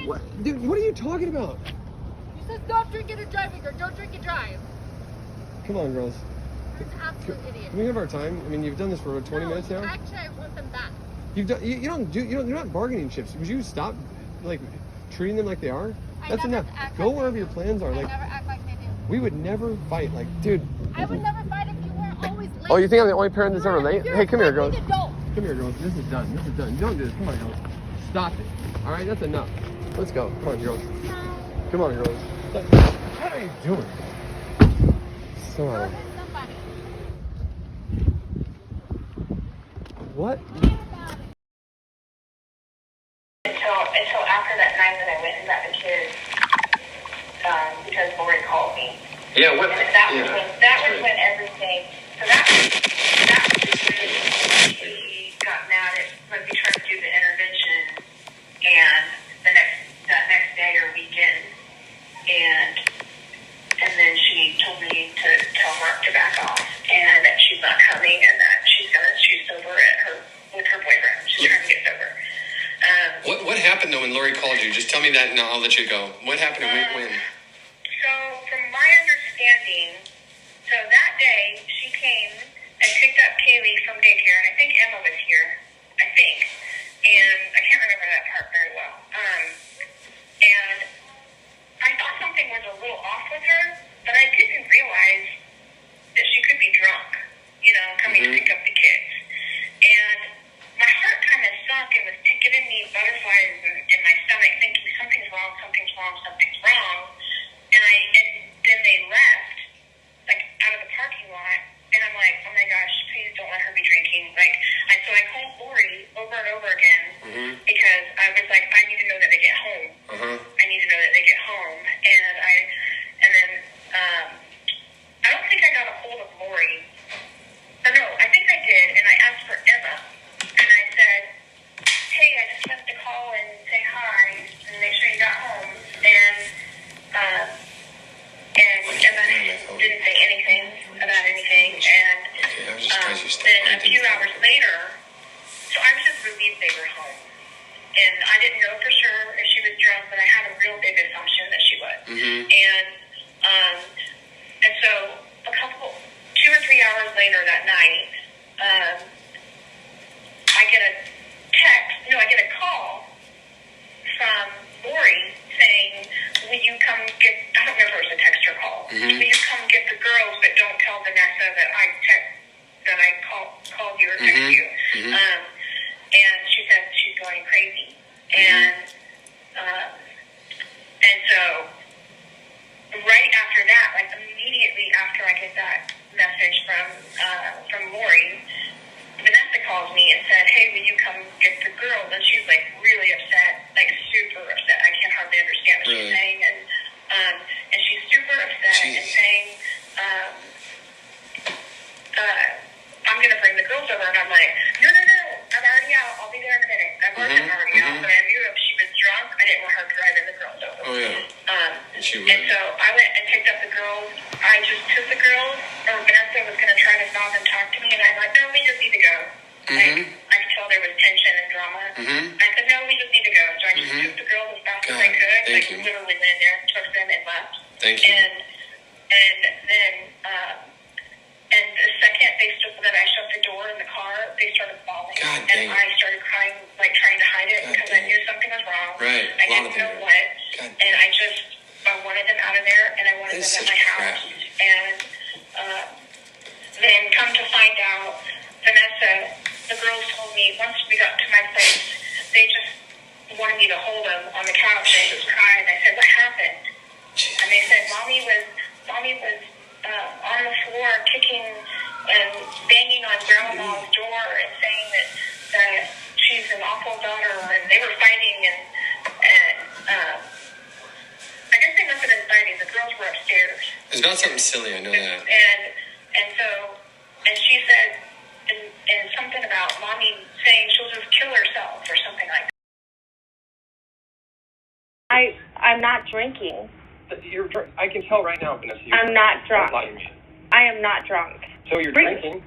What? Dude, what are you talking about? You said stop drinking and driving, or don't drink and drive. Come on, girls. You're an absolute idiot. Can we have our time? I mean, you've done this for 20 minutes now. Actually, I want them back. You're not bargaining chips. Would you stop, like, treating them like they are? That's enough. Go wherever your plans are. I Like, never act like they do. we would never fight. Like, dude. I would never fight if you were always late. Oh, you think I'm the only parent that's ever late? Hey, come here, girls. Adult. Come here, girls. This is done. This is done. Don't do this. Come on, girls. Stop it. All right, that's enough. Let's go. Come on, girls. Come on, girls. What are you doing? So out of it. What? Until after that night that I went and got the kids, because Lori called me. Yeah, what? And that was when everything. So that was when she got mad at when we tried to do the intervention, and that next day or weekend, and then she told me to tell Mark to back off, and that she's not coming, and that she's sober with her boyfriend. She's trying to get sober. What happened though when Lori called you? Just tell me that and I'll let you go. What happened and when? So from my understanding, so that day she came and picked up Kaylee from daycare, and I think Emma was here. I think. And I can't remember that part very well. And I thought something was a little off with her, but I didn't realize that she could be drunk, coming to pick up the kids. And my heart kind of sunk and was giving me butterflies in my stomach, thinking something's wrong. And then they left, like, out of the parking lot, and I'm like, oh my gosh, please don't let her be drinking. So I called Lori over and over again, because I was like, I need to know that they get home. I need to know that they get home. And then I don't think I got a hold of Lori. Or no, I think I did, and I asked for Emma. And I said, hey, I just left to call and say hi and make sure you got home. And Emma didn't say anything about anything. And then a few hours later, so I was just relieved they were home. And I didn't know for sure if she was drunk, but I had a real big assumption that she was. And so 2 or 3 hours later that night, I get a call from Lori saying, will you come get, I don't remember if it was a text or call, will you come get the girls, but don't tell Vanessa that I called you or texted you. And she said she's going crazy. And so right after that, like immediately after I get that message from Lori, Vanessa calls me and said, hey, will you come get the girls? And she's like really upset, like super upset. I can't hardly understand what she's saying. And she's super upset and saying, I'm going to bring the girls over. And I'm like, no, I'm already out. I'll be there in a minute. I wasn't already out, but I knew if she was drunk, I didn't want her driving the girls over. Oh, yeah. And so I went and picked up the girls. I just took the girls, or Vanessa was going to try to stop and talk to me, and I'm like, no, we just need to go. Like, I could tell there was tension and drama. I said, no, we just need to go. So I just took the girls as fast as I could. Like, literally went in there, took them, and left. Thank you. And then, and the second that I shut the door in the car, they started bawling. And I started crying, like trying to hide it because I knew something was wrong. Right. I didn't know what. And I wanted them out of there, and I wanted them at my house. And then come to find out, Vanessa, the girls told me once we got to my place, they just wanted me to hold them on the couch and just cry. And I said, what happened? And they said, Mommy was on the floor kicking and banging on Grandma's door and saying that she's an awful daughter, and they were fighting, and I guess they must have been fighting. The girls were upstairs. It's about something silly, I know that. And she said, and something about Mommy saying she'll just kill herself or something like that. I'm not drinking. I can tell right now, Vanessa. I'm not drunk. Don't lie to me. I am not drunk. So you're drinking?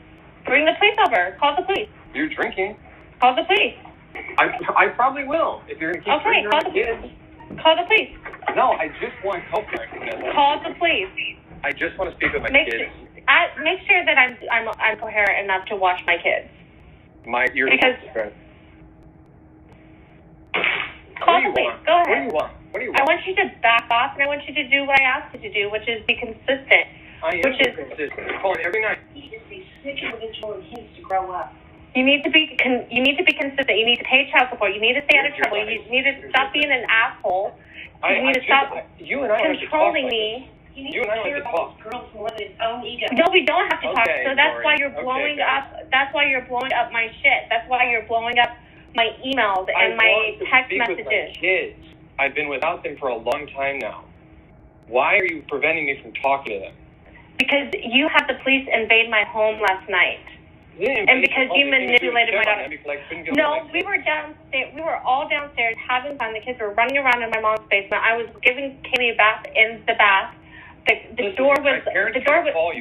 Bring the police over. Call the police. You're drinking? Call the police. I probably will if you're going to keep drinking around the kids. Call the police. No, I just want help parenting. Call the police. I just want to speak with my Make kids. sure that I'm coherent enough to watch my kids. You're Because- what Call do the you police. want? Go What do ahead. you want? What do you I want? want you to back off, and I want you to do what I asked you to do, which is be consistent. I am which is- consistent. Calling every night. He is a sick individual and he needs to grow up. You need to be consistent. You need to pay child support. You need to stay out of trouble. You need to stop being an asshole. You need to stop You and I have to talk controlling like me. He needs You and I to care like to about talk. his girls more than his own ego. No, we don't have to talk. Okay, So that's Lori. why you're Okay, blowing guys. up. That's why you're blowing up my shit. That's why you're blowing up my emails and I my want to text speak with my messages. kids. I've been without them for a long time now. Why are you preventing me from talking to them? Because you had the police invade my home last night. And because you manipulated my daughter. No, we were downstairs. We were all downstairs having fun. The kids were running around in my mom's basement. I was giving Katie a bath in the bath. The door was.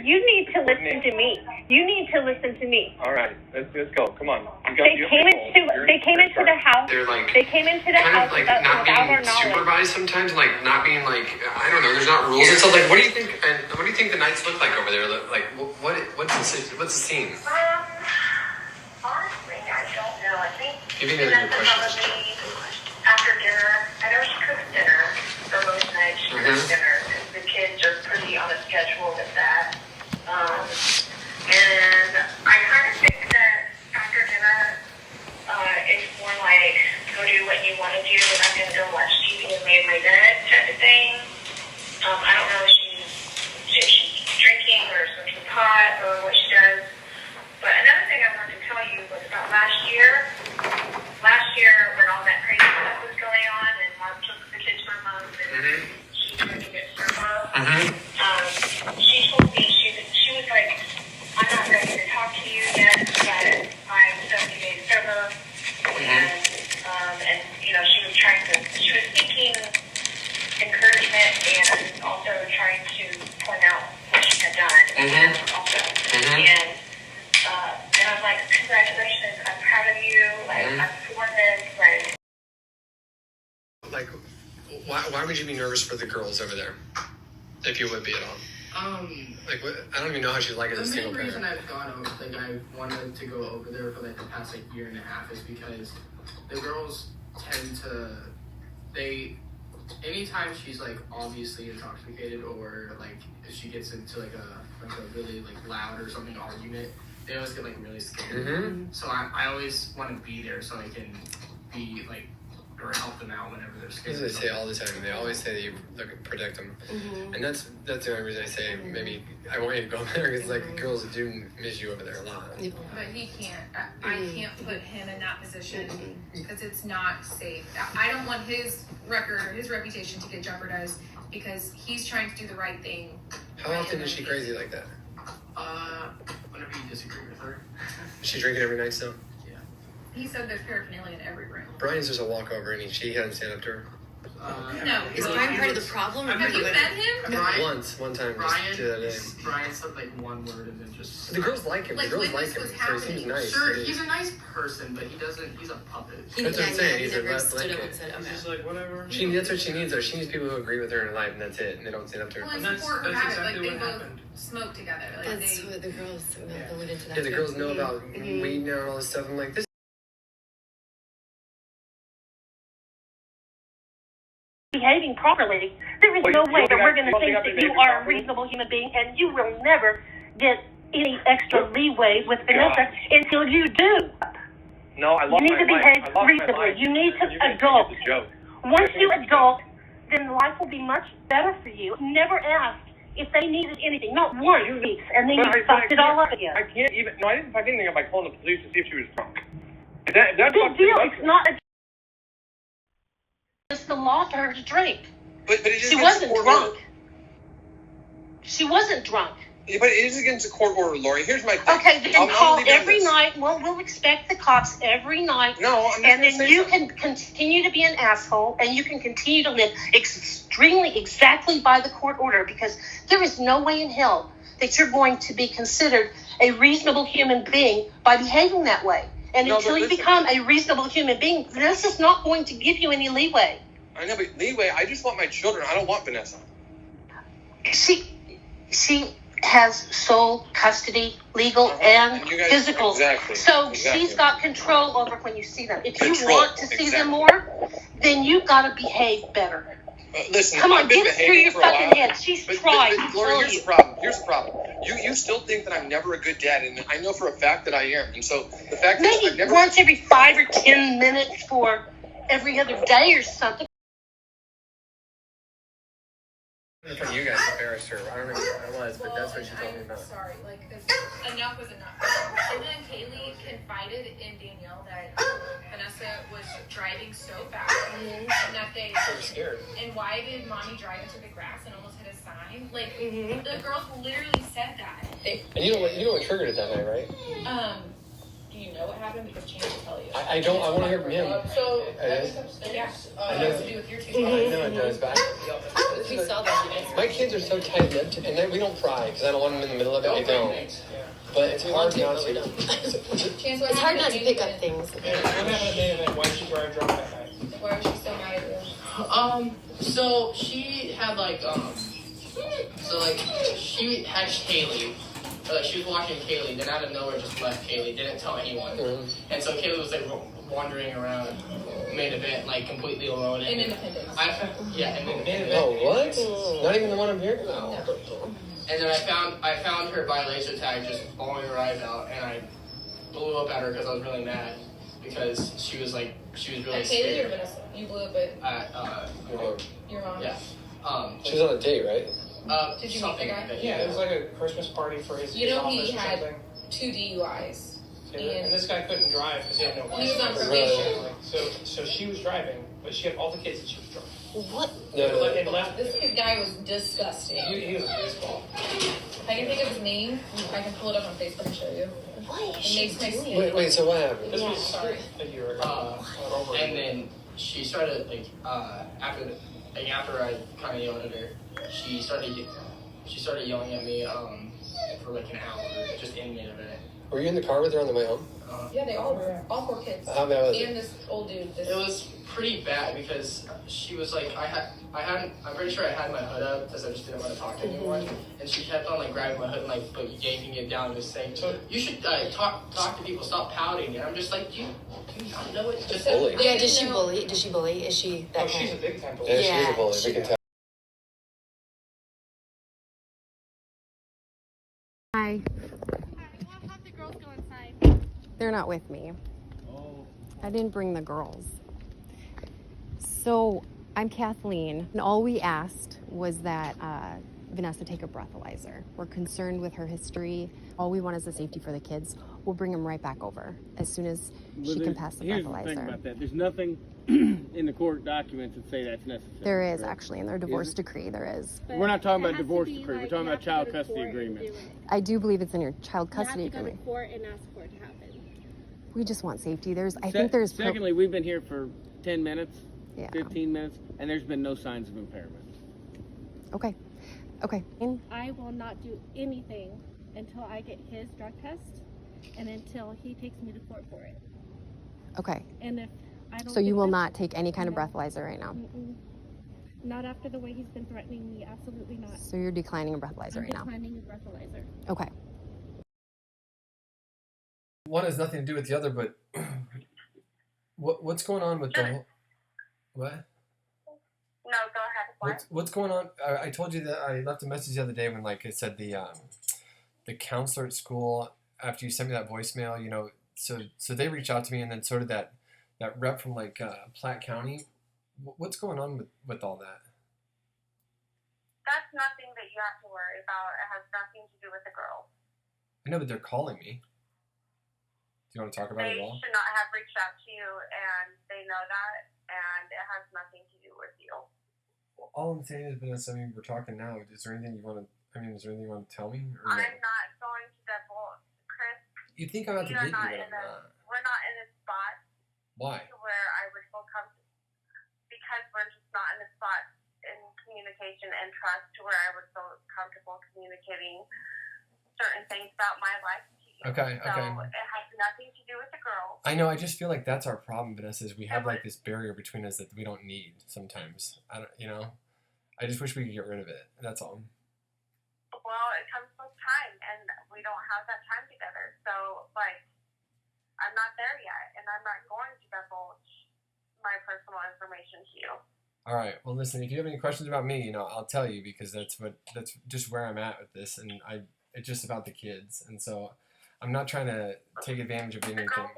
You need to listen to me. You need to listen to me. All right, let's go. Come on. They came into the house. They're like They came into the kind house of like without not our being knowledge. supervised sometimes, like not being like I don't know. There's not rules and stuff. Like, what do you think? And what do you think the nights look like over there? Like, what's the scene? Honestly, I don't know. I think Give me another good question. probably after dinner. I know she cooks dinner for most nights. She cooks dinner because the kids are pretty on a schedule with that. And I kind of think that after dinner, it's more like go do what you want to do, and I'm gonna go watch TV and lay in my bed type of thing. I don't know if she's drinking or smoking pot or what she does. But another thing I wanted to tell you was about last year. Last year, when all that crazy stuff was going on, and Mom took the kids for a month, and she tried to get Servo. She told me she was like, "I'm not ready to talk to you yet, but I'm 70 days sober." And you know, she was seeking encouragement and also trying to point out what she had done. And I was like, congratulations, I'm proud of you, like, I'm for this, Like, why would you be nervous for the girls over there? If you would be at all. Like, I don't even know how she'd like it as a The single main reason parent. I've gone over, like I wanted to go over there for like the past like year and a half is because the girls tend to, anytime she's like obviously intoxicated or like if she gets into like a really like loud or something argument, they always get like really scared. So I always want to be there so I can be like or help them out whenever they're scared. As they say all the time, they always say that you protect them, and that's the only reason I say maybe I want you to go there because like girls do miss you over there a lot. But he can't. I can't put him in that position because it's not safe. I don't want his record or his reputation to get jeopardized because he's trying to do the right thing. How often is she crazy like that? Whenever you disagree with her. Is she drinking every night still? He said there's paraphernalia in every room. Brian's just a walkover, and she hadn't stand up to her. No. Is Brian part of the problem? Or Have you met him? One time, just the other day. Brian said like one word and then just. The girls like him. Like, the girls when like this him. was So he seems happening. nice. Sure, he's a nice person, but he's a puppet. That's what I'm saying. He's a never left stood up kid. and said, "I'm He's out." like whatever. That's what she needs. Though she needs people who agree with her in life, and that's it. And they don't stand up to her. Well, and And support her that's habit. Like exactly they what both happened. smoke together. Like That's what the girls alluded into that. Yeah, the girls know too. about weed now and all this stuff. I'm like, this. Behaving properly, there is no way that we're going to think that you are a reasonable human being, and you will never get any extra leeway with Vanessa until you do. No, I lost You need my to mind. behave I lost my reasonably. mind. You need to You guys adult. think it's a joke. Once you adult, then life will be much better for you. Never asked if they needed anything, not once, and then you fucked it all up again. I can't even. No, I didn't fuck anything up by calling the police to see if she was drunk. That's Big deal. It's not a. It's the law for her to drink. But it is She wasn't drunk. She wasn't drunk. Yeah, but it is against a court order, Lori. Here's my thing. Okay, then I'm call leaving every this. night. Well, we'll expect the cops every night. No, I'm just And gonna then say you something. can continue to be an asshole, and you can continue to live extremely exactly by the court order, because there is no way in hell that you're going to be considered a reasonable human being by behaving that way. And No, until but you listen. become a reasonable human being, this is not going to give you any leeway. I know, but anyway, I just want my children. I don't want Vanessa. She has sole custody, legal and you guys, physical. Exactly. So she's got control over when you see them. If you Control, want to see them more, then you got to behave better. Listen, Come on, I've been get it through your behaving for a fucking while. head. She's But tried. Laura, here's the problem. Here's the problem. You still think that I'm never a good dad, and I know for a fact that I am. And so the fact that I've Maybe never once every 5 or 10 minutes for every other day or something. from you guys embarrassed her. I don't know what it was, but that's what she told me about. Sorry, like, 'cause enough was enough. And then Kaylee confided in Danielle that Vanessa was driving so fast and that they I was scared. and why did mommy drive into the grass and almost hit a sign? Like, the girls literally said that. And you know what triggered it that night, right? Do you know what happened? Because Chance will tell you. I don't. I want to hear from him. Yeah, I it know. has to do with your two I know it does, but We saw that. my kids are so tight-lipped, and then we don't cry because I don't want them in the middle of it. I don't. But it's hard not to. Chance, It's hard not to pick up things. What happened at the event? Why did she drive drunk that night? Why was she so mad at you? So she had she had Kaylee. She was watching Kaylee, then out of nowhere just left Kaylee, didn't tell anyone. And so Kaylee was like wandering around main event, like completely alone. In Independence. In Independence. Oh, what? Not even the one I'm here? No. And then I found her by laser tag just bawling her eyes out, and I blew up at her because I was really mad because she was really Kaylee scared. or Vanessa? You blew up at your mom? Yeah. She was on a date, right? Did you meet the guy? Yeah, it was like a Christmas party for his You know office he or had something. 2 DUIs. And this guy couldn't drive because he had no He was on license. probation. So she was driving, but she had all the kids and she was drunk. What? And left. This guy was disgusting. He was a baseball. If I can think of his name, I can pull it up on Facebook and show you. What is It she makes my doing? skin. Wait, so what happened? This was Sorry. a year ago. And then she started after I kind of yelled at her, she started yelling at me for like an hour, just in a minute. Were you in the car with her on the way home? Yeah, they all were. All 4 kids. How bad was it? And this old dude. It was pretty bad because she was like, I'm pretty sure I had my hood up because I just didn't want to talk to anyone. And she kept on grabbing my hood and yanking it down, just saying, so you should talk to people, stop pouting. And I'm just like, do you not know it? Just Bully. Yeah, does she bully? Does she bully? Is she that she's a kind? big time bully. Yeah, she's a bully. she- We can tell. Hi. We'll have the girls go inside. They're not with me. I didn't bring the girls. So I'm Kathleen, and all we asked was that Vanessa take a breathalyzer. We're concerned with her history. All we want is the safety for the kids. We'll bring them right back over as soon as she can pass the Here's the breathalyzer. thing about that. There's nothing in the court documents that say that's necessary. There is correct? actually in their divorce decree. There is. But We're not talking it about has to divorce be, decree. We're like, talking you about have to child go to custody court and agreement. do it. I do believe it's in your child custody You have to go agreement. to court and ask for it to happen. We just want safety. I think there's. Secondly, we've been here for 10 minutes, Yeah. 15 minutes, and there's been no signs of impairment. Okay. I will not do anything until I get his drug test and until he takes me to court for it. Okay. And if I don't So you get will this- not take any kind of No. breathalyzer right now. Not after the way he's been threatening me. Absolutely not. So you're declining a breathalyzer I'm right now. declining a breathalyzer. Okay. One has nothing to do with the other, but what's going on with the whole, what? No, go ahead. What? What's going on? I told you that I left a message the other day when it said the counselor at school, after you sent me that voicemail, so they reached out to me, and then so did that rep from Platte County. What's going on with all that? That's nothing that you have to worry about. It has nothing to do with the girls. I know, but they're calling me. Do you want to talk about it They at all? should not have reached out to you, and they know that, and it has nothing to do with you. Well, all I'm saying is, Vanessa, we're talking now. Is there anything you want to? Is there anything you want to tell me? Or no? I'm not going to divulge, Chris. You think I'm out to We are get you, not but in I'm not. We're not in a spot Why? to where I would feel comfortable, because we're just not in a spot in communication and trust to where I would feel comfortable communicating certain things about my life to Okay. So it has nothing to do with the girls. I know. I just feel like that's our problem, Vanessa. Is we have like this barrier between us that we don't need sometimes. I don't. You know. I just wish we could get rid of it. That's all. Well, it comes with time, and we don't have that time together. So, like, I'm not there yet, and I'm not going to divulge my personal information to you. All right. Well, listen. If you have any questions about me, I'll tell you because that's just where I'm at with this, and it's just about the kids, and so I'm not trying to take advantage of anything. The girls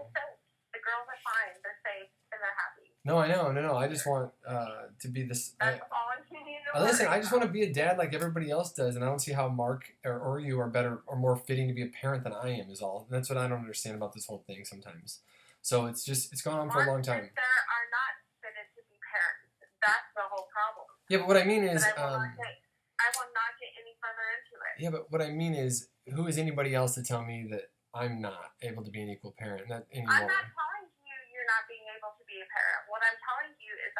are fine. They're safe, and they're happy. No, I know. No. I just want to be this. That's all you need to Listen, I just want to be a dad like everybody else does, and I don't see how Mark or you are better or more fitting to be a parent than I am. Is all. And that's what I don't understand about this whole thing sometimes. So it's gone on for a long time. Mark and Sarah are not fitted to be parents. That's the whole problem. Yeah, but what I mean is, I will not get any further into it. Yeah, but what I mean is, who is anybody else to tell me that I'm not able to be an equal parent? Not anymore. I'm not telling you you're not being able to be a parent. What I'm telling you is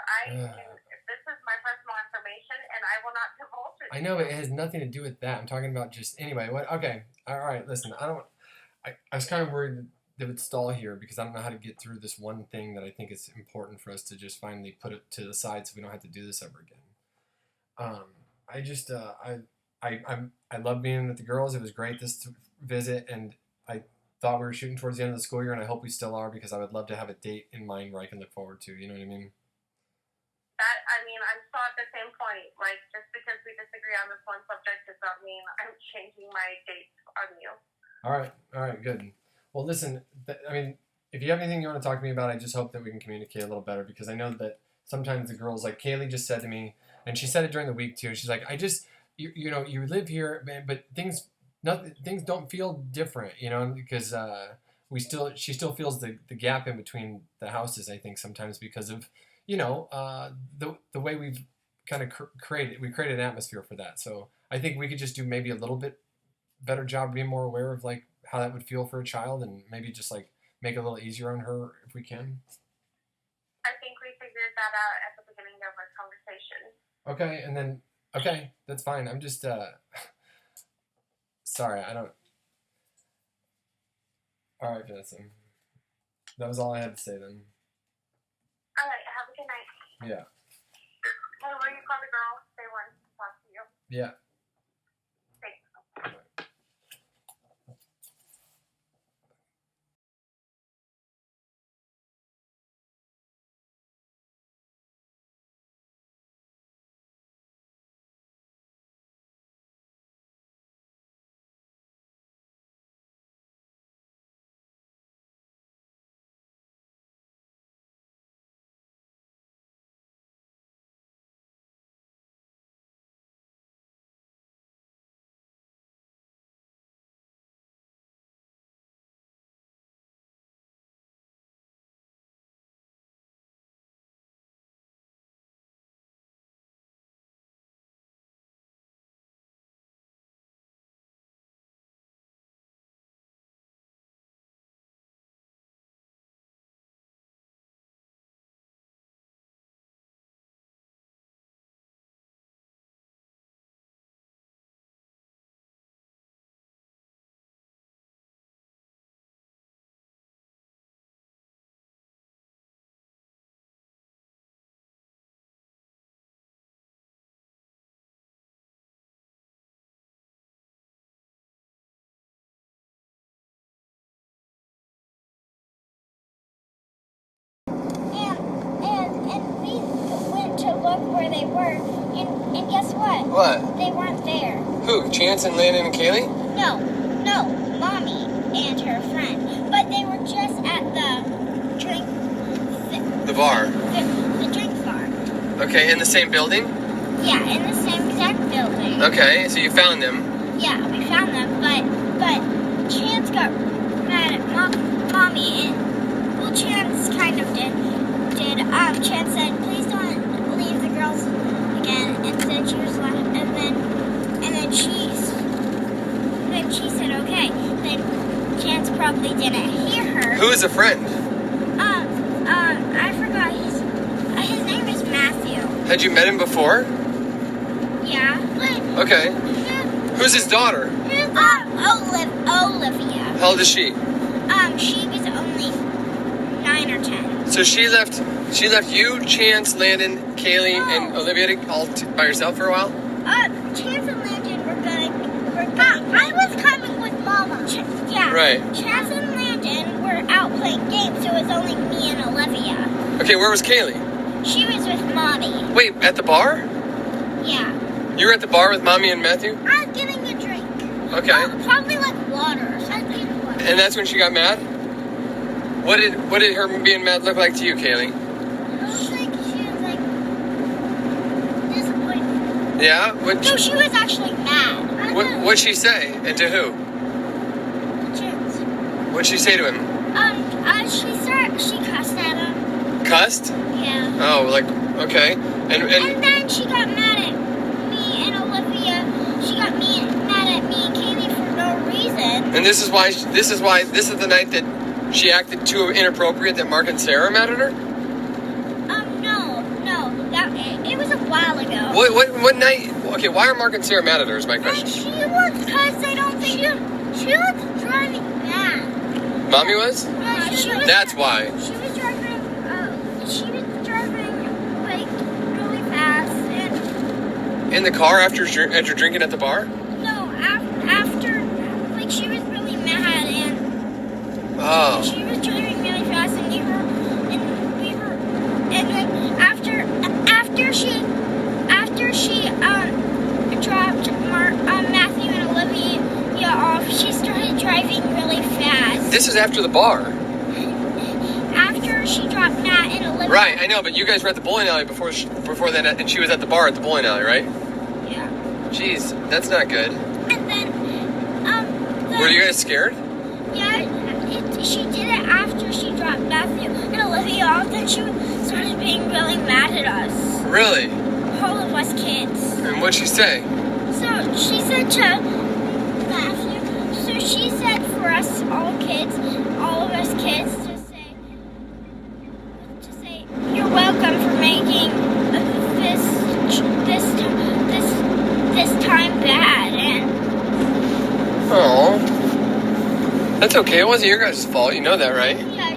this is my personal information, and I will not divulge it. I know, but it has nothing to do with that. I'm talking about just anyway. What? Okay, all right. Listen, I was kind of worried that it would stall here because I don't know how to get through this one thing that I think is important for us to just finally put it to the side so we don't have to do this ever again. I love being with the girls. It was great this visit, and I thought we were shooting towards the end of the school year, and I hope we still are because I would love to have a date in mind where I can look forward to. You know what I mean? I'm still at the same point. Like, just because we disagree on this one subject does not mean I'm changing my dates on you. All right, good. Well, listen, if you have anything you want to talk to me about, I just hope that we can communicate a little better because I know that sometimes the girls, like Kaylee just said to me, and she said it during the week too, she's like, you live here, but things don't feel different, because she still feels the gap in between the houses, I think, sometimes because of, the way we've kind of created an atmosphere for that. So I think we could just do maybe a little bit better job being more aware of like how that would feel for a child and maybe just like make it a little easier on her if we can. I think we figured that out at the beginning of our conversation. Okay, and then, okay, that's fine. I'm just, sorry, I don't. All right, Vanessa. That was all I had to say then. All right, have a good night. Yeah. Hey, will you call the girls? They want to talk to you. Yeah. Thanks. And we went to look where they were, and guess what? What? They weren't there. Who? Chance and Landon and Kaylee? No, Mommy and her friend. But they were just at the drink... The bar. The drink bar. Okay, in the same building? Yeah, in the same exact building. Okay, so you found them. Yeah, we found them, but Chance got mad at Mommy, and, well, Chance kind of did. Chance said, please don't leave the girls again, and said she was left, and then she said, okay. Then Chance probably didn't hear her. Who is a friend? I forgot his name is Matthew. Had you met him before? Yeah, but... Okay. Who's his daughter? Olivia. How old is she? She was only 9 or 10. So she left you, Chance, Landon, Kaylee, and Olivia by yourself for a while? Chance and Landon were I was coming with Mama. Yeah. Right. Chance and Landon were out playing games, so it was only me and Olivia. Okay, where was Kaylee? She was with Mommy. Wait, at the bar? Yeah. You were at the bar with Mommy and Matthew? I was getting a drink. Okay. Probably like water. So I was getting water. And that's when she got mad? What did her being mad look like to you, Kaylee? It was like she was like disappointed. Yeah? No, she was actually mad. What'd she say? And to who? Chance. What'd she say to him? She cussed at him. Cussed? Yeah. Oh, like, okay. And then she got mad at me and Olivia. She got mad at me and Kaylee for no reason. And this is the night that she acted too inappropriate that Mark and Sarah mad at her? No. It was a while ago. What night? Okay, why are Mark and Sarah mad at her is my question. Because I don't think she was driving mad. Mommy was? That's why. She was driving like really fast and. In the car after drinking at the bar? No, after like she was really mad and. Oh. She was driving really fast and and then after she dropped Matthew and Olivia off, she started driving really fast. This is after the bar. After she dropped Matt and Olivia. Right, I know, but you guys were at the bowling alley before that, and she was at the bar at the bowling alley, right? Yeah. Jeez, that's not good. And then were you guys scared? Yeah, she did it after she dropped Matthew and Olivia off, then she started being really mad at us. Really? All of us kids. And what'd she say? So she said to Matthew, she said for us all of us kids to say you're welcome for making this time bad. And oh, that's okay. It wasn't your guys' fault. You know that, right? Yeah.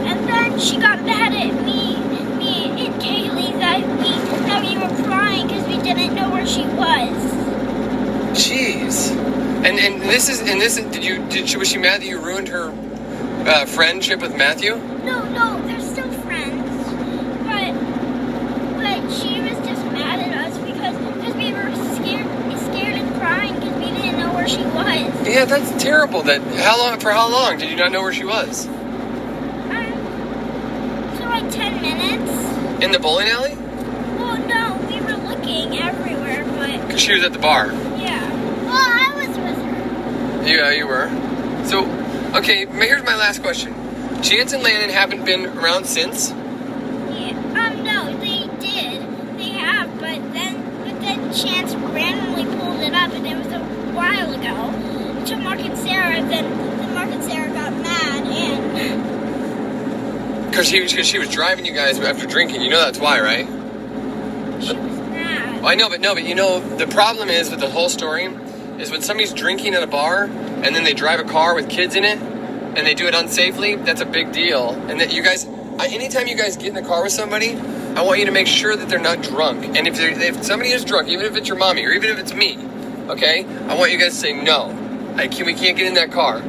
And then she got mad at me and Kaylee that we were crying because we didn't know where she was. Jeez. And was she mad that you ruined her friendship with Matthew? No, they're still friends. But she was just mad at us because we were scared and crying because we didn't know where she was. Yeah, that's terrible. For how long did you not know where she was? So like 10 minutes. In the bowling alley? Well, no, we were looking everywhere, but... Because she was at the bar. Yeah. Well, I was with her. Yeah, you were. So, okay, here's my last question. Chance and Landon haven't been around since? Yeah. No, they did. They have, but then Chance randomly pulled it up, and it was a while ago, to Mark and Sarah, then Mark and Sarah got mad, and... Because she was driving you guys after drinking. You know that's why, right? She was mad. I know, but you know, the problem is with the whole story is when somebody's drinking at a bar and then they drive a car with kids in it and they do it unsafely, that's a big deal. And that you guys, anytime you guys get in a car with somebody, I want you to make sure that they're not drunk. And if somebody is drunk, even if it's your mommy or even if it's me, okay, I want you guys to say, no, we can't get in that car.